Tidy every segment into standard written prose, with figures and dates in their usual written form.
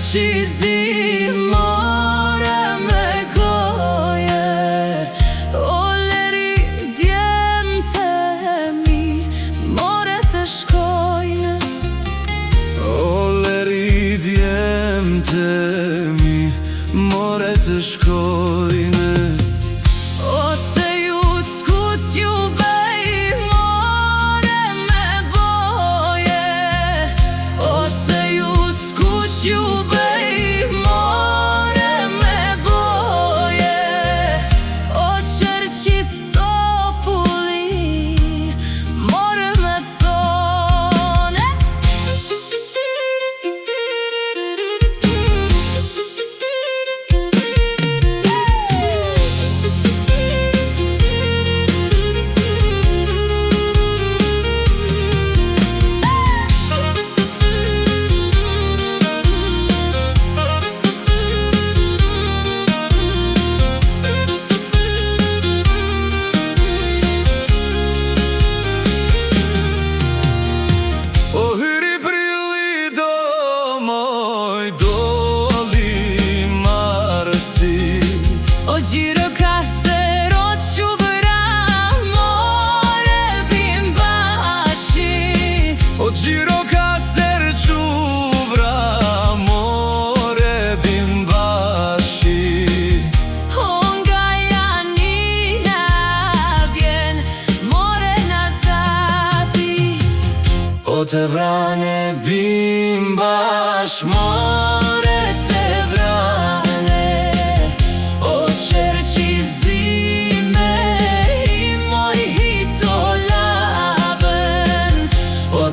Qizimore me goje, o leri djemtë mi, more të shkojnë. O leri djemtë mi, more të shkojnë. Ose ju s'kuq ju bej, more me boje, ose ju s'kuq ju bej, o Gjirokastër, o Quvra, more bimbashi. O Gjirokastër, Quvra, more bimbashi. O nga Janina vjen, more nazati. O të vrane bimbash, more të vrane.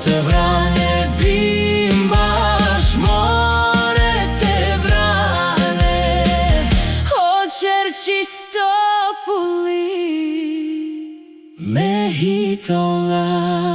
Të vrane bimbash, more të vrane. O Qerqistopulli, Me hitolla.